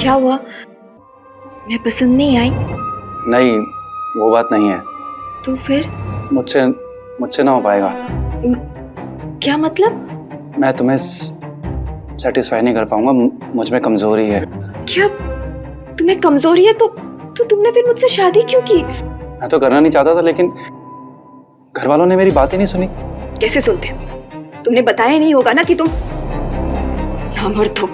क्या हुआ? मैं पसंद नहीं आई? नहीं, वो बात नहीं है। तो फिर? मुझसे ना हो पाएगा। क्या मतलब? मैं तुम्हें सेटिस्फाई नहीं कर पाऊंगा, मुझ में कमजोरी है। क्या तुम्हें कमजोरी है? तो तुमने फिर मुझसे शादी क्यों की? मैं तो करना नहीं चाहता था, लेकिन घर वालों ने मेरी बात ही नहीं सुनी। कैसे सुनते? तुमने बताया नहीं होगा ना कि तुम नामर्द हो।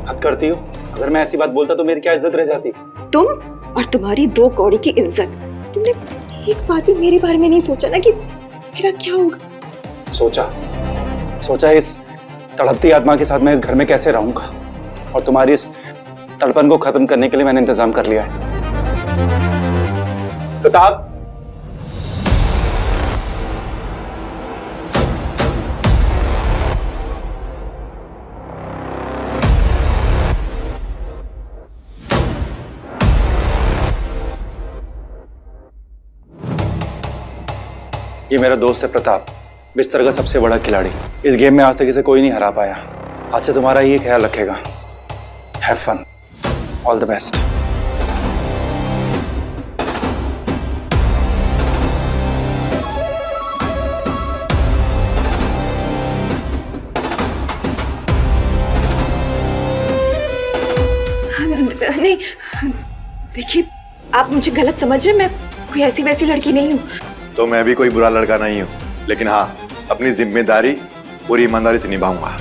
हद करती हो। अगर मैं ऐसी बात बोलता तो मेरी क्या इज्जत रह जाती? तुम और तुम्हारी 2 कौड़ी की इज्जत। तुमने एक बार भी मेरे बारे में नहीं सोचा ना कि मेरा क्या होगा? सोचा इस तड़पती आत्मा के साथ मैं इस घर में कैसे रहूंगा, और तुम्हारी इस तड़पन को खत्म करने के लिए मैंने इंतजाम कर लिया है। प्रताप, ये मेरा दोस्त है प्रताप, बिस्तर का सबसे बड़ा खिलाड़ी। इस गेम में आज तक इसे कोई नहीं हरा पाया। आज से तुम्हारा ये ख्याल रखेगा। Have fun, all the best. नहीं, देखिए, आप मुझे गलत समझ रहे हैं। मैं कोई ऐसी वैसी लड़की नहीं हूँ। तो मैं भी कोई बुरा लड़का नहीं हूँ, लेकिन हाँ, अपनी जिम्मेदारी पूरी ईमानदारी से निभाऊंगा।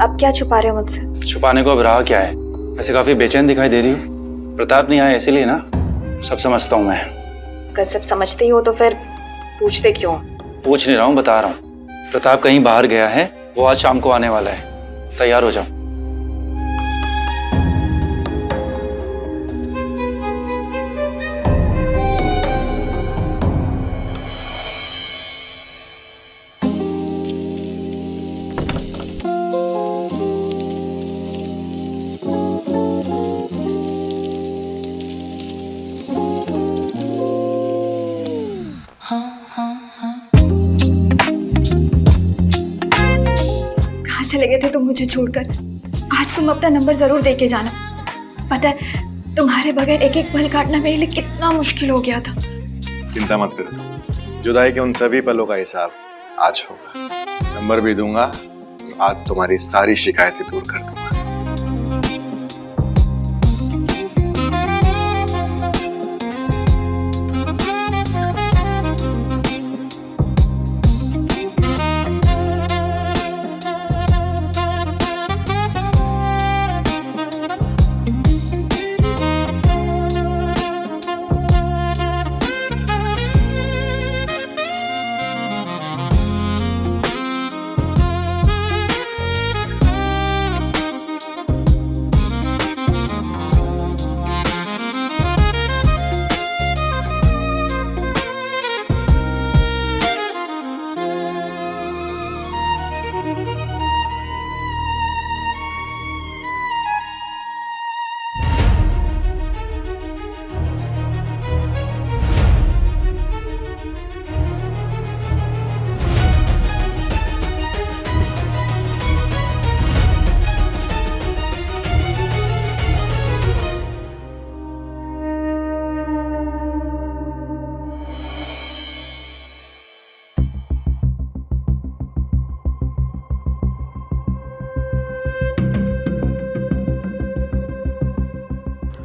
अब क्या छुपा रहे हो मुझसे? छुपाने को अब रहा क्या है? वैसे काफी बेचैन दिखाई दे रही हो। प्रताप नहीं आया इसीलिए ना? सब समझता हूँ मैं। अगर सब समझते ही हो तो फिर पूछते क्यों? पूछ नहीं रहा हूँ, बता रहा हूँ। प्रताप कहीं बाहर गया है, वो आज शाम को आने वाला है। तैयार हो जाओ। चले गए थे तुम मुझे छोड़कर। आज तुम अपना नंबर जरूर दे के जाना। पता है, तुम्हारे बगैर एक एक पल काटना मेरे लिए कितना मुश्किल हो गया था। चिंता मत करो, जुदाई के उन सभी पलों का हिसाब आज होगा। नंबर भी दूंगा, आज तुम्हारी सारी शिकायतें दूर कर दूंगा।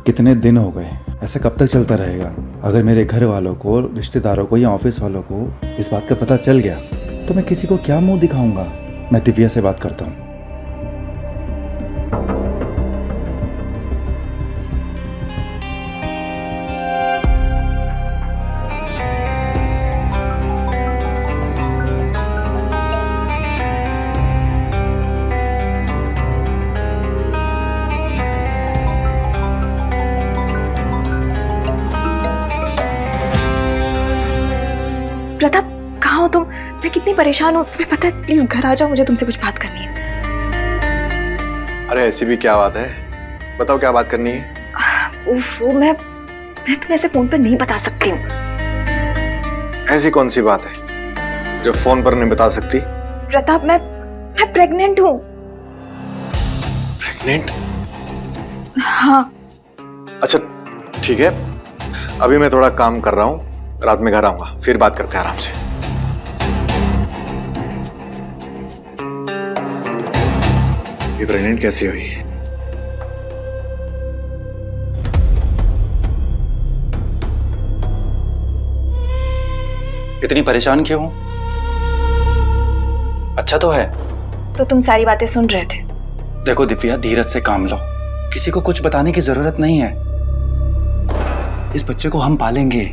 कितने दिन हो गए, ऐसा कब तक चलता रहेगा? अगर मेरे घर वालों को, रिश्तेदारों को या ऑफिस वालों को इस बात का पता चल गया तो मैं किसी को क्या मुंह दिखाऊंगा? मैं दिव्या से बात करता हूँ। प्रताप, कहाँ हो तुम? मैं कितनी परेशान हूँ, तुम्हें पता है? प्लीज घर आ जाओ, मुझे तुमसे कुछ बात करनी है। अरे ऐसी भी क्या बात है, बताओ क्या बात करनी है। वो मैं तुम्हें ऐसे फोन पर नहीं बता सकती हूँ। ऐसी कौन सी बात है जो फोन पर नहीं बता सकती? प्रताप, मैं प्रेग्नेंट हूँ। प्रेग्नेंट? हाँ। अच्छा ठीक है, अभी मैं थोड़ा काम कर रहा हूँ, रात में घर आऊंगा, फिर बात करते हैं आराम से। ये प्रेग्नेंट कैसी हुई? इतनी परेशान क्यों हो? अच्छा तो है। तो तुम सारी बातें सुन रहे थे? देखो दिव्या, धीरज से काम लो, किसी को कुछ बताने की जरूरत नहीं है। इस बच्चे को हम पालेंगे,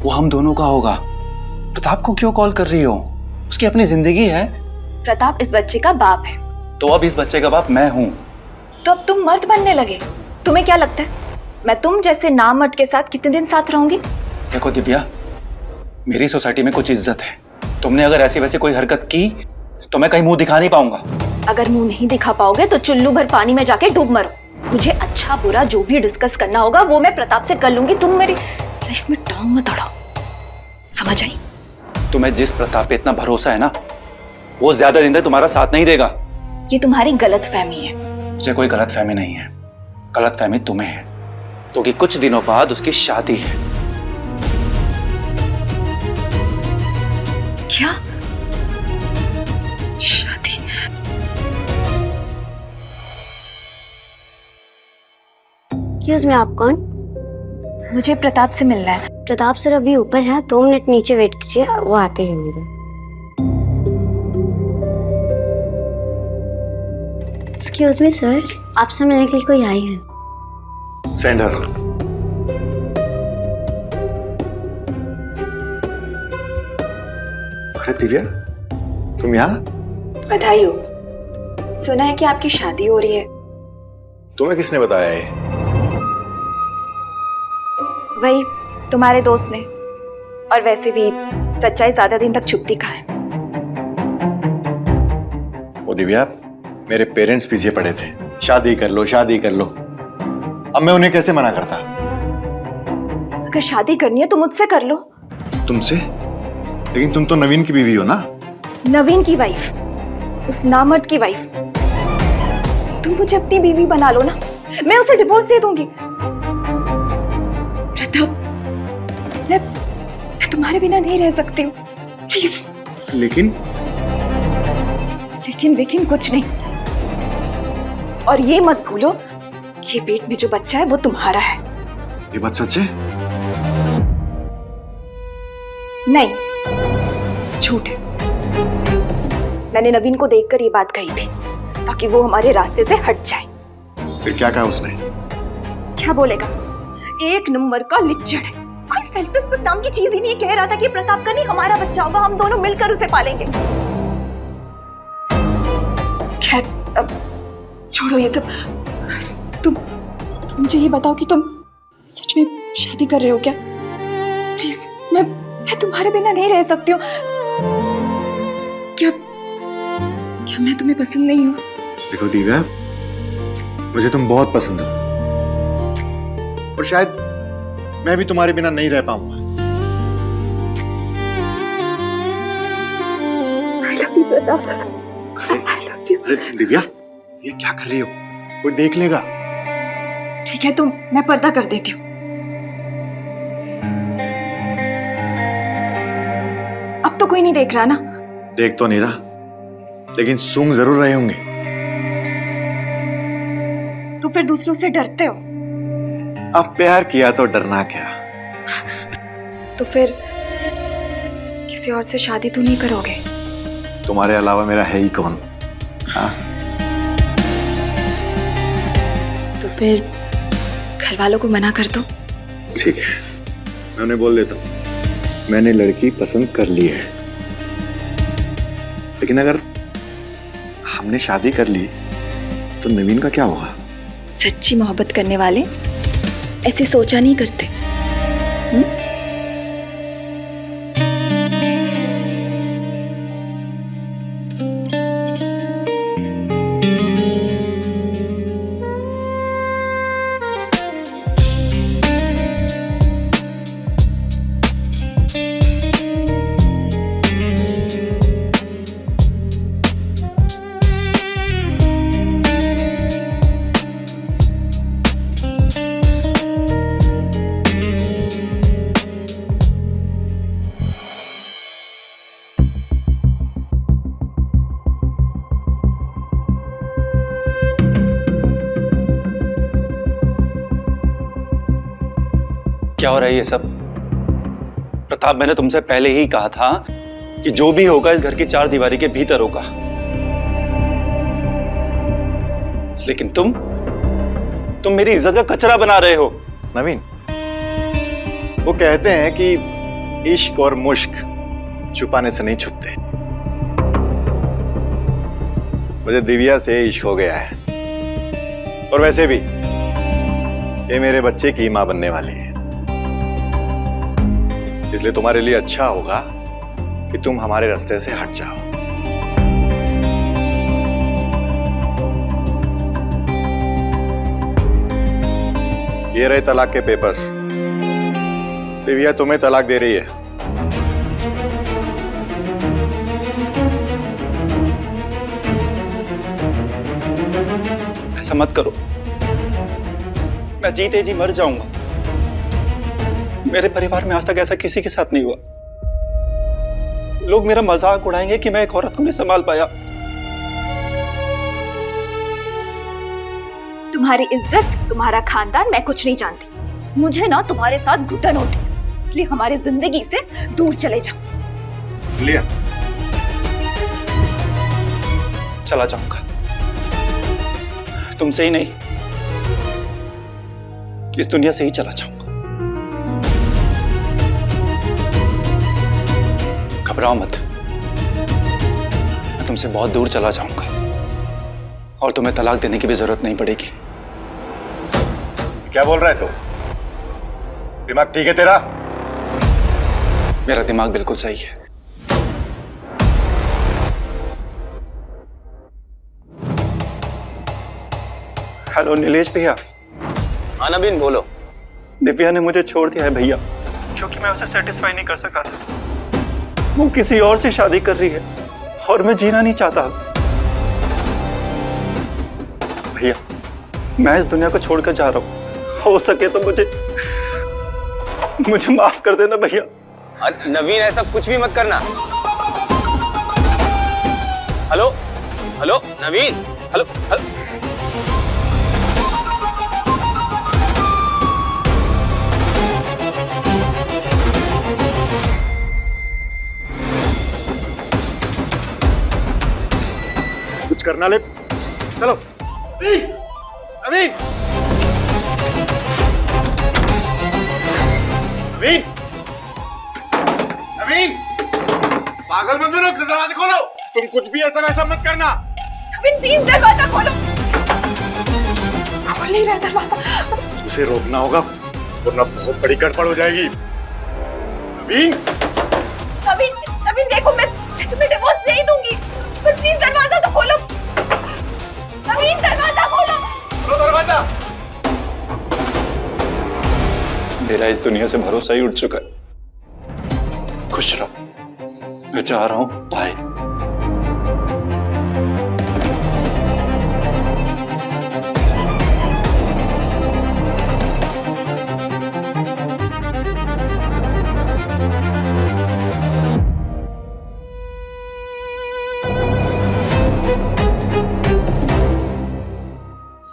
वो हम दोनों का होगा। प्रताप को क्यों कॉल कर रही हो? उसकी अपनी जिंदगी है। प्रताप इस बच्चे का बाप है। तो अब इस बच्चे का बाप मैं हूँ। तो अब तुम मर्द बनने लगे? तुम्हें क्या लगता है मैं तुम जैसे नामर्द के साथ कितने दिन साथ रहूंगी? देखो दिव्या, मेरी सोसाइटी में कुछ इज्जत है। तुमने अगर ऐसी वैसी कोई हरकत की तो मैं कहीं मुंह दिखा नहीं पाऊंगा। अगर मुंह नहीं दिखा पाओगे तो चुल्लू भर पानी में जाके डूब मरो। मुझे अच्छा बुरा जो भी डिस्कस करना होगा वो मैं प्रताप से कर लूंगी। तुम मेरी लाइफ में टांग मत अड़ाओ, समझ आई? तुम्हें जिस प्रताप पे इतना भरोसा है ना, वो ज्यादा दिन तक तुम्हारा साथ नहीं देगा। ये तुम्हारी गलत फहमी है। मुझे कोई गलत फहमी नहीं है, गलत फहमी तुम्हें है, क्योंकि कुछ दिनों बाद उसकी शादी है। क्या शादी? एक्सक्यूज मी, आप कौन? मुझे प्रताप से मिलना है। प्रताप सर अभी ऊपर है, 2 मिनट नीचे वेट कीजिए, वो आते ही होंगे। एक्सक्यूज मी सर, आपसे मिलने के लिए कोई आई है। Send her. अरे दिव्या, तुम यहाँ? बधाई हो। सुना है कि आपकी शादी हो रही है। तुम्हें किसने बताया ये? वही तुम्हारे दोस्त ने। और वैसे भी सच्चाई ज्यादा दिन तक छुपती कहाँ है। वो दिव्या, मेरे पेरेंट्स पीछे पड़े थे, शादी कर लो शादी कर लो। अब मैं उन्हें कैसे मना करता? अगर शादी करनी है तो मुझसे कर लो। तुमसे? लेकिन तुम तो नवीन की बीवी हो ना। नवीन की वाइफ, उस नामर्द की वाइफ। तुम मुझे अपनी बीवी बना लो ना, मैं उसे डिवोर्स दे दूंगी। प्रताप, मैं तुम्हारे बिना नहीं रह सकती हूँ, प्लीज। लेकिन लेकिन कुछ नहीं। और ये मत भूलो कि पेट में जो बच्चा है वो तुम्हारा है। ये बात सच है? नहीं, झूठ है। मैंने नवीन को देखकर ये बात कही थी ताकि वो हमारे रास्ते से हट जाए। फिर क्या कहा उसने? क्या बोलेगा? एक नंबर का लिच्चड़ है। कोई सेल्फ रिस्पेक्ट नाम की चीज ही नहीं। कह रहा था कि प्रताप का नहीं हमारा बच्चा होगा, हम दोनों मिलकर उसे पालेंगे। खैर, अब छोड़ो ये सब। तुम मुझे ये बताओ कि तुम सच में शादी कर रहे हो क्या? प्लीज, मैं तुम्हारे बिना नहीं रह सकती हूँ। क्या मैं तुम्हें पसंद नहीं हूँ? देखो दिव्या, मुझे तुम बहुत पसंद हो और शायद मैं भी तुम्हारे बिना नहीं रह पाऊंगा। अरे दिव्या, ये क्या कर रही हो? कोई देख लेगा। ठीक है, तो मैं पर्दा कर देती हूँ। अब तो कोई नहीं देख रहा ना? देख तो नहीं रहा, लेकिन सूंघ जरूर रहे होंगे। तो फिर दूसरों से डरते हो? अब प्यार किया तो डरना क्या। तो फिर किसी और से शादी तो नहीं करोगे? तुम्हारे अलावा मेरा है ही कौन। हाँ, तो फिर घर वालों को मना कर दो। ठीक है, मैं उन्हें बोल देता हूँ मैंने लड़की पसंद कर ली है। लेकिन अगर हमने शादी कर ली तो नवीन का क्या होगा? सच्ची मोहब्बत करने वाले ऐसे सोचा नहीं करते। क्या हो रहा है ये सब? प्रताप, मैंने तुमसे पहले ही कहा था कि जो भी होगा इस घर की चार दीवारी के भीतर होगा। लेकिन तुम मेरी इज्जत का कचरा बना रहे हो। नवीन, वो कहते हैं कि इश्क और मुश्क छुपाने से नहीं छुपते। मुझे दिव्या से इश्क हो गया है, और वैसे भी ये मेरे बच्चे की मां बनने वाली है। इसलिए तुम्हारे लिए अच्छा होगा कि तुम हमारे रास्ते से हट जाओ। ये रहे तलाक के पेपर्स। दिव्या तुम्हें तलाक दे रही है। ऐसा मत करो, मैं जीते जी मर जाऊंगा। मेरे परिवार में आज तक ऐसा किसी के साथ नहीं हुआ। लोग मेरा मजाक उड़ाएंगे कि मैं एक औरत को नहीं संभाल पाया। तुम्हारी इज्जत, तुम्हारा खानदान मैं कुछ नहीं जानती। मुझे ना तुम्हारे साथ घुटन होती, इसलिए हमारी जिंदगी से दूर चले जाओ। लिया, चला जाऊंगा, तुमसे ही नहीं, इस दुनिया से ही चला जाऊंगा। घबराओ मत, मैं तुमसे बहुत दूर चला जाऊंगा और तुम्हें तलाक देने की भी जरूरत नहीं पड़ेगी। क्या बोल रहा है तू? दिमाग ठीक है तेरा? मेरा दिमाग बिल्कुल सही है। हेलो नीलेश भैया। हाँ नवीन, बोलो। दिव्या ने मुझे छोड़ दिया है भैया, क्योंकि मैं उसे सेटिस्फाई नहीं कर सका था। वो किसी और से शादी कर रही है और मैं जीना नहीं चाहता। भैया, मैं इस दुनिया को छोड़कर जा रहा हूँ। हो सके तो मुझे माफ कर देना भैया। अरे नवीन, ऐसा कुछ भी मत करना। हेलो हेलो नवीन, हेलो हेलो। कुछ करना ले, चलो। नवीन, नवीन, नवीन, पागल मत बनो, दरवाजा खोलो। तुम कुछ भी ऐसा वैसा मत करना। नवीन प्लीज दरवाजा खोलो। खोल नहीं रहा दरवाजा। उसे रोकना होगा, वरना बहुत बड़ी गड़बड़ हो जाएगी। नवीन, नवीन, नवीन देखो, मैं तुम्हें डिवोर्स नहीं दूंगी, पर प्लीज दरवाजा तो खोलो। नवीन दरवाजा खोलो। खोलो दरवाजा। मेरा इस दुनिया से भरोसा ही उठ चुका है। खुश रहो, मैं जा रहा हूं, बाय।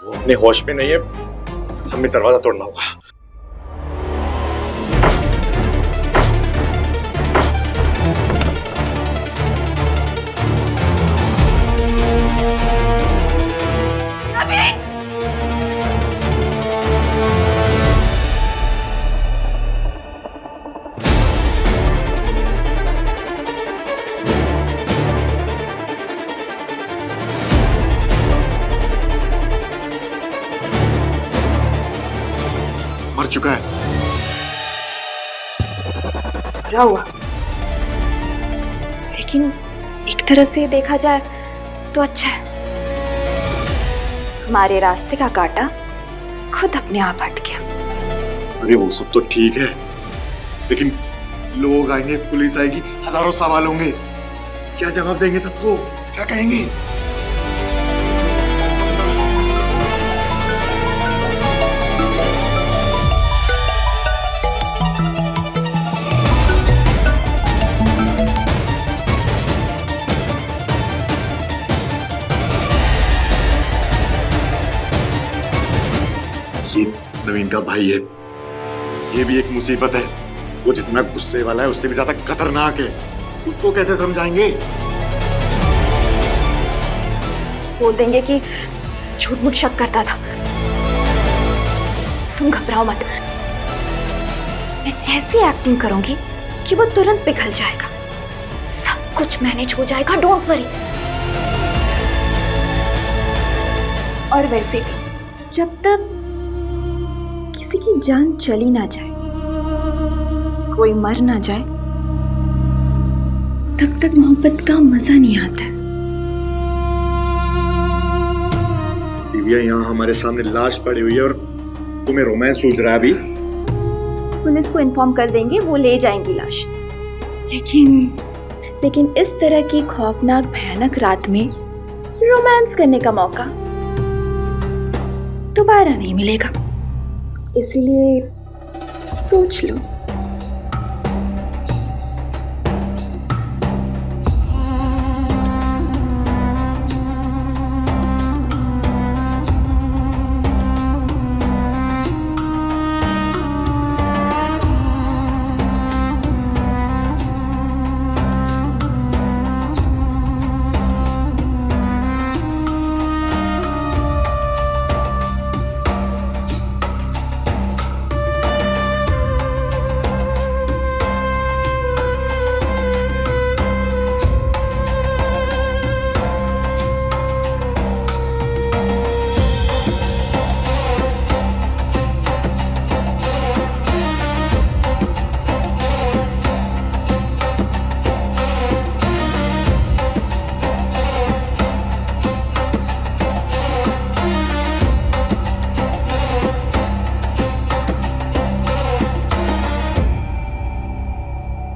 वो अपने होश में नहीं है, हमें दरवाजा तोड़ना होगा। चुका है। बुरा हुआ, लेकिन एक तरह से देखा जाए तो अच्छा है। हमारे रास्ते का कांटा खुद अपने आप हट गया। अरे वो सब तो ठीक है, लेकिन लोग आएंगे, पुलिस आएगी, हजारों सवाल होंगे। क्या जवाब देंगे सबको? क्या कहेंगे? ये नवीन का भाई है, ये भी एक मुसीबत है। वो जितना गुस्से वाला है उससे भी ज्यादा खतरनाक है। उसको कैसे समझाएंगे? बोल देंगे कि झूठ मूठ शक करता था। तुम घबराओ मत, मैं ऐसी एक्टिंग करूंगी कि वो तुरंत पिघल जाएगा। सब कुछ मैनेज हो जाएगा, डोंट वरी। और वैसे भी जब तक किसी की जान चली ना जाए, कोई मर ना जाए, तब तक मोहब्बत का मजा नहीं आता है। दिव्या यहाँ हमारे सामने लाश पड़ी हुई है और तुम्हें रोमांस सूझ रहा है अभी? पुलिस को इन्फॉर्म कर देंगे, वो ले जाएंगी लाश। लेकिन इस तरह की खौफनाक भयानक रात में रोमांस करने का मौका दोबारा नहीं मिलेगा, इसलिए सोच लो।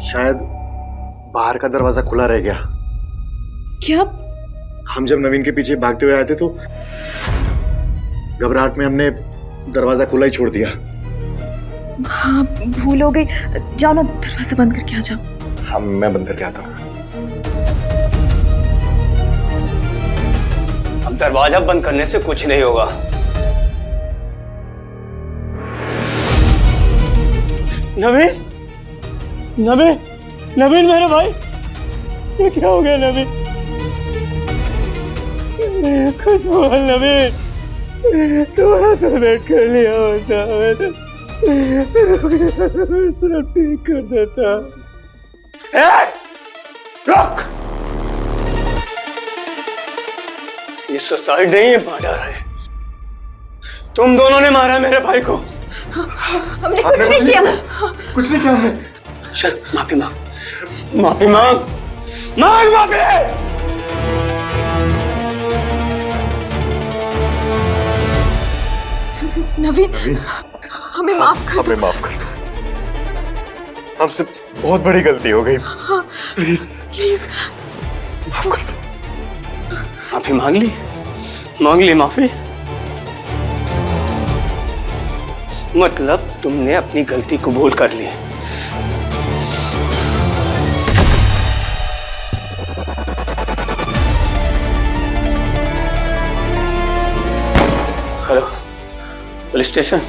शायद बाहर का दरवाजा खुला रह गया। क्या? हम जब नवीन के पीछे भागते हुए आए थे तो घबराहट में हमने दरवाजा खुला ही छोड़ दिया। हाँ, भूल हो गई। जाओ ना, दरवाजा बंद करके आ जाओ। हाँ, मैं बंद करके आता हूँ। अब दरवाजा बंद करने से कुछ नहीं होगा। नवीन, नवीन, नवीन मेरे भाई, ये क्या हो गया नवीन? कुछ बोल नवीन, थोड़ा तो वेट कर लिया होता, मैं सिर्फ ठीक कर देता। रुक! ये सुसाइड नहीं है, मर्डर है। तुम दोनों ने मारा मेरे भाई को। हमने कुछ नहीं किया। कुछ नहीं किया हमने। चल माफी मांग, माफी मांग, मांग माफी। नवीन, हमें माफ कर दो। हमें माफ कर दो, हमसे बहुत बड़ी गलती हो गई। प्लीज प्लीज माफ कर दो। माफी मांग ली माफी। मतलब तुमने अपनी गलती कबूल कर ली। Hello, police station.